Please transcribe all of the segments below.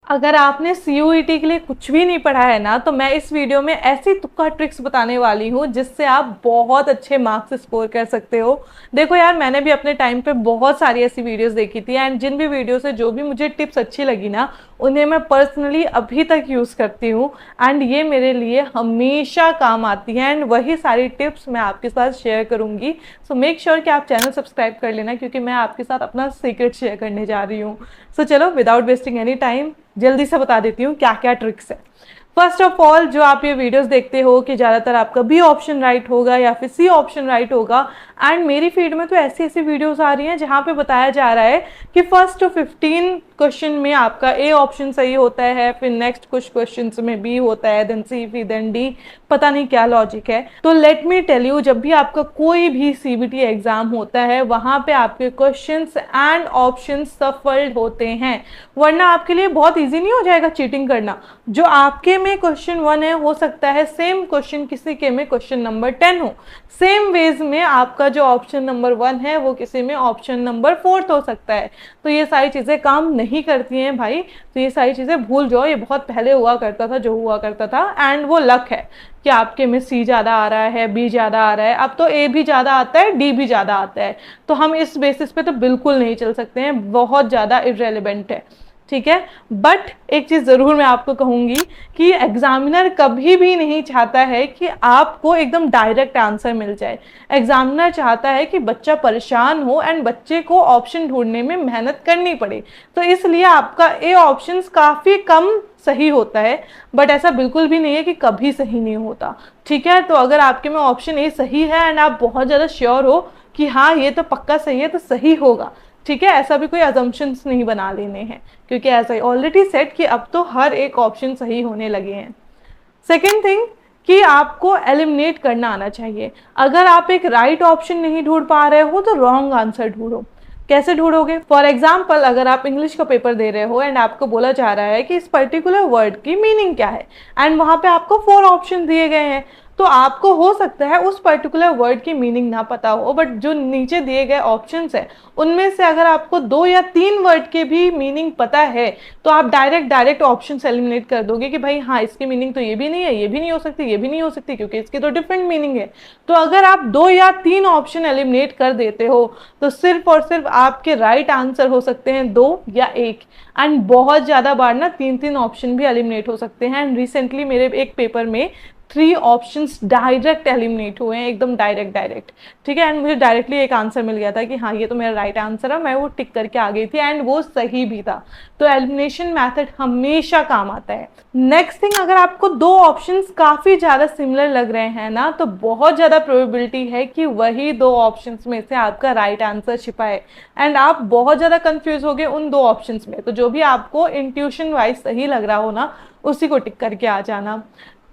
अगर आपने CUET के लिए कुछ भी नहीं पढ़ा है ना, तो मैं इस वीडियो में ऐसी तुक्का ट्रिक्स बताने वाली हूँ जिससे आप बहुत अच्छे मार्क्स स्कोर कर सकते हो। देखो यार, मैंने भी अपने टाइम पे बहुत सारी ऐसी वीडियोस देखी थी, एंड जिन भी वीडियो से जो भी मुझे टिप्स अच्छी लगी ना, उन्हें मैं पर्सनली अभी तक यूज़ करती हूँ, एंड ये मेरे लिए हमेशा काम आती है, एंड वही सारी टिप्स मैं आपके साथ शेयर करूँगी। सो मेक श्योर कि आप चैनल सब्सक्राइब कर लेना, क्योंकि मैं आपके साथ अपना सीक्रेट शेयर करने जा रही हूँ। सो चलो, विदाउट वेस्टिंग एनी टाइम जल्दी से बता देती हूँ क्या क्या ट्रिक्स है। फर्स्ट ऑफ ऑल, जो आप ये वीडियोस देखते हो कि ज़्यादातर आपका बी ऑप्शन राइट होगा या फिर सी ऑप्शन राइट होगा, एंड मेरी फीड में तो ऐसी ऐसी वीडियोस आ रही हैं जहाँ पे बताया जा रहा है कि फर्स्ट 15 क्वेश्चन में आपका ए ऑप्शन सही होता है, फिर नेक्स्ट कुछ क्वेश्चन में बी होता है, देन सी, फिर देन डी। पता नहीं क्या लॉजिक है। तो लेट मी टेल यू, जब भी आपका कोई भी CBT एग्जाम होता है, वहाँ पे आपके क्वेश्चंस एंड ऑप्शन सफल्ड होते हैं, वरना आपके लिए बहुत ईजी नहीं हो जाएगा चीटिंग करना। जो आपके में क्वेश्चन 1 है, हो सकता है सेम क्वेश्चन किसी के में क्वेश्चन नंबर 10 हो। सेम वेज में आपका जो ऑप्शन नंबर 1 है, वो किसी में ऑप्शन नंबर 4 हो सकता है। तो ये सारी चीज़ें काम नहीं करती हैं भाई। तो ये सारी चीज़ें भूल जाओ। ये बहुत पहले हुआ करता था, जो हुआ करता था, एंड वो लक है कि आपके में C ज़्यादा आ रहा है, B ज़्यादा आ रहा है। अब तो A भी ज़्यादा आता है, D भी ज़्यादा आता है। तो हम इस बेसिस पे तो बिल्कुल नहीं चल सकते हैं, बहुत ज़्यादा इररेलेवेंट है, ठीक है। बट एक चीज़ ज़रूर मैं आपको कहूँगी कि एग्जामिनर कभी भी नहीं चाहता है कि आपको एकदम डायरेक्ट आंसर मिल जाए। एग्जामिनर चाहता है कि बच्चा परेशान हो एंड बच्चे को ऑप्शन ढूंढने में मेहनत करनी पड़े। तो इसलिए आपका ए ऑप्शंस काफ़ी कम सही होता है, बट ऐसा बिल्कुल भी नहीं है कि कभी सही नहीं होता, ठीक है। तो अगर आपके में ऑप्शन ए सही है एंड आप बहुत ज़्यादा श्योर हो कि हाँ ये तो पक्का सही है, तो सही होगा, ठीक है। ऐसा भी कोई अजम्पशंस नहीं बना लेने हैं, क्योंकि ऐसा ही ऑलरेडी सेट कि अब तो हर एक ऑप्शन सही होने लगे हैं। सेकेंड थिंग कि आपको एलिमिनेट करना आना चाहिए। अगर आप एक राइट ऑप्शन नहीं ढूंढ पा रहे हो, तो रॉन्ग आंसर ढूंढो। कैसे ढूंढोगे? फॉर एग्जाम्पल, अगर आप इंग्लिश का पेपर दे रहे हो एंड आपको बोला जा रहा है कि इस पर्टिकुलर वर्ड की मीनिंग क्या है, एंड वहां पे आपको 4 ऑप्शन दिए गए हैं, तो आपको हो सकता है उस पर्टिकुलर वर्ड की मीनिंग ना पता हो, बट जो नीचे दिए गए ऑप्शंस है उनमें से अगर आपको 2 या 3 वर्ड के भी मीनिंग पता है, तो आप डायरेक्ट ऑप्शंस एलिमिनेट कर दोगे कि भाई हाँ, इसकी मीनिंग तो ये भी नहीं है, ये भी नहीं हो सकती, ये भी नहीं हो सकती, क्योंकि इसकी तो डिफरेंट मीनिंग है। तो अगर आप 2 या 3 ऑप्शन एलिमिनेट कर देते हो, तो सिर्फ और सिर्फ आपके राइट आंसर हो सकते हैं 2 या 1, एंड बहुत ज़्यादा बार ना 3-3 ऑप्शन भी एलिमिनेट हो सकते हैं। एंड रिसेंटली मेरे एक पेपर में 3 ऑप्शंस डायरेक्ट एलिमिनेट हुए हैं, एकदम डायरेक्ट, ठीक है। एंड मुझे डायरेक्टली एक आंसर मिल गया था कि हाँ ये तो मेरा राइट आंसर है, मैं वो टिक करके आ गई थी, एंड वो सही भी था। तो एलिमिनेशन मेथड हमेशा काम आता है। नेक्स्ट थिंग, अगर आपको 2 ऑप्शंस काफ़ी ज़्यादा सिमिलर लग रहे हैं ना, तो बहुत ज़्यादा प्रोबेबिलिटी है कि वही 2 ऑप्शंस में से आपका राइट आंसर छिपा है, एंड आप बहुत ज़्यादा कंफ्यूज हो गए उन 2 ऑप्शंस में। तो जो भी आपको इंट्यूशन वाइज सही लग रहा हो ना, उसी को टिक करके आ जाना।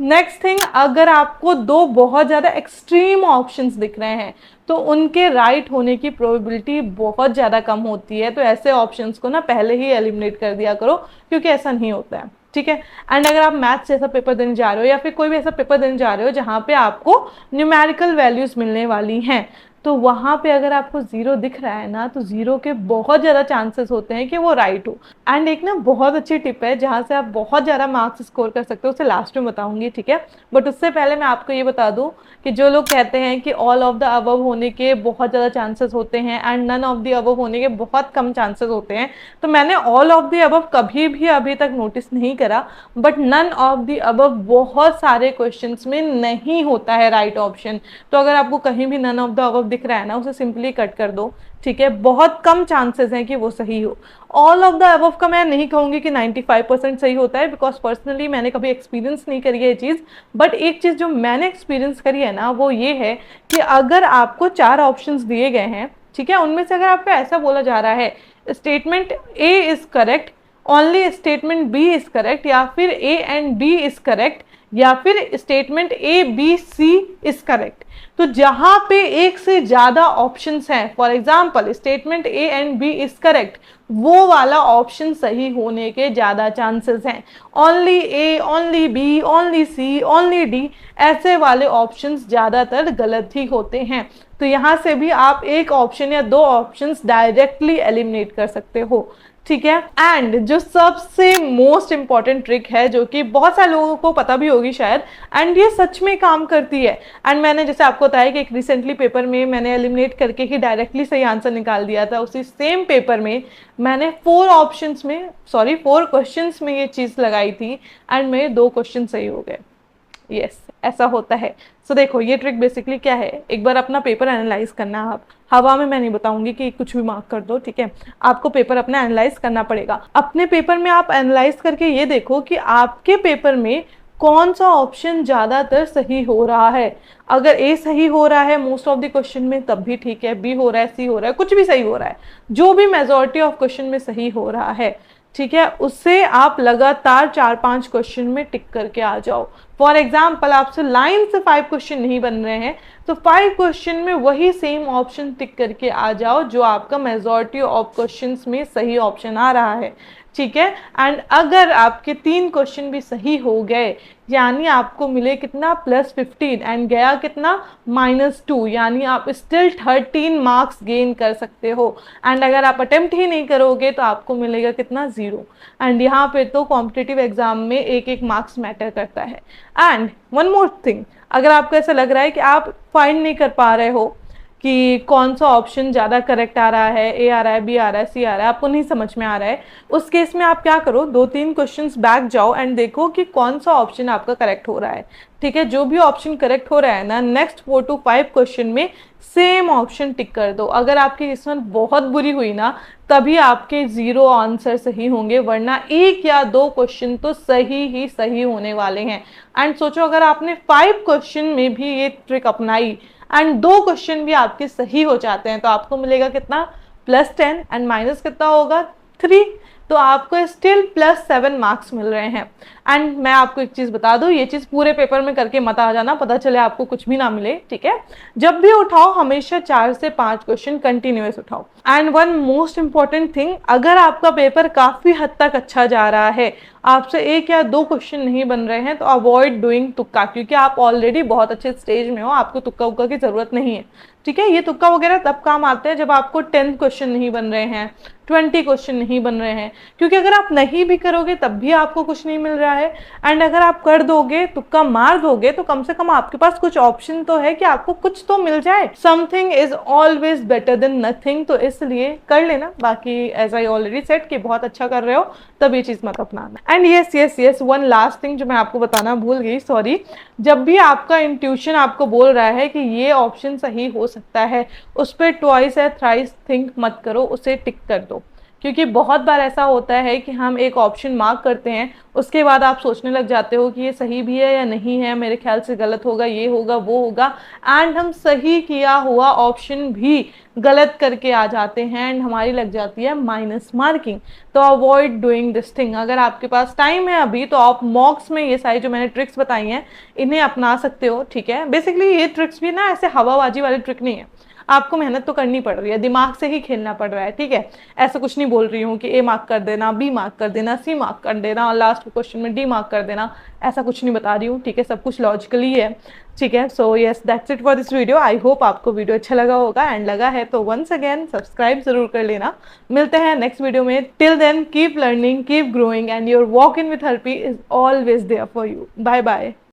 नेक्स्ट थिंग, अगर आपको 2 बहुत ज़्यादा एक्सट्रीम ऑप्शंस दिख रहे हैं, तो उनके राइट होने की प्रोबेबिलिटी बहुत ज़्यादा कम होती है। तो ऐसे ऑप्शंस को ना पहले ही एलिमिनेट कर दिया करो, क्योंकि ऐसा नहीं होता है, ठीक है। एंड अगर आप मैथ्स जैसा पेपर देने जा रहे हो या फिर कोई भी ऐसा पेपर देने जा रहे हो जहाँ पे आपको न्यूमेरिकल वैल्यूज़ मिलने वाली हैं, तो वहाँ पे अगर आपको 0 दिख रहा है ना, तो 0 के बहुत ज़्यादा चांसेस होते हैं कि वो राइट हो। एंड एक ना बहुत अच्छी टिप है जहाँ से आप बहुत ज़्यादा मार्क्स स्कोर कर सकते हो, उसे लास्ट में बताऊंगी, ठीक है। बट उससे पहले मैं आपको ये बता दूँ कि जो लोग कहते हैं कि ऑल ऑफ द अबव होने के बहुत ज़्यादा चांसेस होते हैं and none of the above होने के बहुत कम चांसेस होते हैं, तो मैंने ऑल ऑफ द अबव कभी भी अभी तक नोटिस नहीं करा, but none of the above बहुत सारे क्वेश्चंस में नहीं होता है राइट ऑप्शन। तो अगर आपको कहीं भी नन ऑफ द अबव दिख रहा है ना, उसे सिंपली कट कर दो, ठीक है। बहुत कम चांसेस हैं कि वो सही हो। ऑल ऑफ द अबव का मैं नहीं कहूंगी कि 95% सही होता है, बिकॉज पर्सनली मैंने कभी एक्सपीरियंस नहीं करी है ये चीज़। बट एक चीज़ जो मैंने एक्सपीरियंस करी है ना, वो ये है कि अगर आपको 4 ऑप्शंस दिए गए हैं, ठीक है, उनमें से अगर आपको ऐसा बोला जा रहा है statement A is correct, only statement B is correct, या फिर A and B is correct, या फिर statement A B C is correct, तो जहां पे एक से ज्यादा ऑप्शंस हैं, for example statement A and B is correct, वो वाला ऑप्शन सही होने के ज्यादा चांसेस हैं। Only A, only B, only C, only D, ऐसे वाले ऑप्शंस ज्यादातर गलत ही होते हैं। तो यहां से भी आप एक ऑप्शन या 2 ऑप्शंस डायरेक्टली एलिमिनेट कर सकते हो, ठीक है। एंड जो सबसे मोस्ट इंपॉर्टेंट ट्रिक है, जो कि बहुत सारे लोगों को पता भी होगी शायद, एंड ये सच में काम करती है, एंड मैंने जैसे आपको बताया कि एक रिसेंटली पेपर में मैंने एलिमिनेट करके ही डायरेक्टली सही आंसर निकाल दिया था, उसी सेम पेपर में मैंने 4 क्वेश्चंस में ये चीज़ लगाई थी एंड मेरे 2 क्वेश्चन सही हो गए। यस, ऐसा होता है। सो देखो ये ट्रिक बेसिकली क्या है, एक बार अपना पेपर एनालाइज करना। आप हवा में मैं नहीं बताऊंगी कि कुछ भी मार्क कर दो, ठीक है, आपको पेपर अपना एनालाइज करना पड़ेगा। अपने पेपर में आप एनालाइज करके ये देखो कि आपके पेपर में कौन सा ऑप्शन ज़्यादातर सही हो रहा है। अगर ए सही हो रहा है मोस्ट ऑफ द क्वेश्चन में तब भी ठीक है, बी हो रहा है, सी हो रहा है, कुछ भी सही हो रहा है, जो भी मेजॉरिटी ऑफ क्वेश्चन में सही हो रहा है, ठीक है, उससे आप लगातार 4-5 क्वेश्चन में टिक करके आ जाओ। फॉर एग्जाम्पल आपसे लाइन से 5 क्वेश्चन नहीं बन रहे हैं तो 5 क्वेश्चन में वही सेम ऑप्शन टिक करके आ जाओ जो आपका मेजॉरिटी ऑफ क्वेश्चंस में सही ऑप्शन आ रहा है, ठीक है। एंड अगर आपके 3 क्वेश्चन भी सही हो गए यानी आपको मिले कितना +15 एंड गया कितना -2, यानी आप स्टिल 13 मार्क्स गेन कर सकते हो। एंड अगर आप अटेम्प्ट ही नहीं करोगे तो आपको मिलेगा कितना 0। एंड यहाँ पे तो कॉम्पिटिटिव एग्जाम में एक मार्क्स मैटर करता है। एंड वन मोर थिंग, अगर आपको ऐसा लग रहा है कि आप फाइंड नहीं कर पा रहे हो कि कौन सा ऑप्शन ज़्यादा करेक्ट आ रहा है, ए आ रहा है, बी आ रहा है, सी आ रहा है, आपको नहीं समझ में आ रहा है, उस केस में आप क्या करो, 2-3 क्वेश्चंस बैक जाओ एंड देखो कि कौन सा ऑप्शन आपका करेक्ट हो रहा है, ठीक है। जो भी ऑप्शन करेक्ट हो रहा है ना, नेक्स्ट 4 to 5 क्वेश्चन में सेम ऑप्शन टिक कर दो। अगर आपकी किस्मत बहुत बुरी हुई ना तभी आपके 0 आंसर सही होंगे, वरना 1 या 2 क्वेश्चन तो सही ही सही होने वाले हैं। एंड सोचो अगर आपने 5 क्वेश्चन में भी ये ट्रिक अपनाई एंड 2 क्वेश्चन भी आपके सही हो जाते हैं तो आपको मिलेगा कितना +10 एंड माइनस कितना होगा 3, तो आपको स्टिल +7 मार्क्स मिल रहे हैं। एंड मैं आपको एक चीज़ बता दूं, ये चीज़ पूरे पेपर में करके मत आ जाना, पता चले आपको कुछ भी ना मिले, ठीक है। जब भी उठाओ हमेशा 4 से 5 क्वेश्चन कंटिन्यूअस उठाओ। And one most important thing, अगर आपका पेपर काफ़ी हद तक अच्छा जा रहा है, आपसे 1 या 2 क्वेश्चन नहीं बन रहे हैं, तो अवॉइड डूइंग तुक्का, क्योंकि आप ऑलरेडी बहुत अच्छे स्टेज में हो, आपको तुक्का उक्का की ज़रूरत नहीं है, ठीक है। ये तुक्का वगैरह तब काम आते हैं जब आपको 10 क्वेश्चन नहीं बन रहे हैं, 20 क्वेश्चन नहीं बन रहे हैं, क्योंकि अगर आप नहीं भी करोगे तब भी आपको कुछ नहीं मिल रहा है। एंड अगर आप कर दोगे, तुक्का मार दोगे, तो कम से कम आपके पास कुछ ऑप्शन तो है कि आपको कुछ तो मिल जाए। Something is always better than nothing, तो इसलिए कर लेना। बाकी एज आई ऑलरेडी सेड कि बहुत अच्छा कर रहे हो तब ये चीज़ मत अपनाना। And yes one last thing जो मैं आपको बताना भूल गई, सॉरी, जब भी आपका इंट्यूशन आपको बोल रहा है कि ये ऑप्शन सही हो सकता है, उस पर ट्वाइस या थ्राइस थिंक मत करो, उसे टिक कर दो। क्योंकि बहुत बार ऐसा होता है कि हम एक ऑप्शन मार्क करते हैं, उसके बाद आप सोचने लग जाते हो कि ये सही भी है या नहीं है, मेरे ख्याल से गलत होगा, ये होगा, वो होगा, एंड हम सही किया हुआ ऑप्शन भी गलत करके आ जाते हैं एंड हमारी लग जाती है माइनस मार्किंग। तो अवॉइड डूइंग दिस थिंग। अगर आपके पास टाइम है अभी तो आप मॉक्स में ये सारी जो मैंने ट्रिक्स बताई हैं इन्हें अपना सकते हो, ठीक है। बेसिकली ये ट्रिक्स भी ना ऐसे हवाबाजी वाली ट्रिक नहीं है, आपको मेहनत तो करनी पड़ रही है, दिमाग से ही खेलना पड़ रहा है, ठीक है। ऐसा कुछ नहीं बोल रही हूँ कि ए मार्क कर देना, बी मार्क कर देना, सी मार्क कर देना और लास्ट क्वेश्चन में डी मार्क कर देना, ऐसा कुछ नहीं बता रही हूँ, ठीक है। सब कुछ लॉजिकली है, ठीक है। So yes, that's it for this video. I hope आपको वीडियो अच्छा लगा होगा, एंड लगा है तो वंस अगेन सब्सक्राइब जरूर कर लेना। मिलते हैं नेक्स्ट वीडियो में। Till then keep learning, keep growing and your walk in with Harpy is always there for you. Bye bye.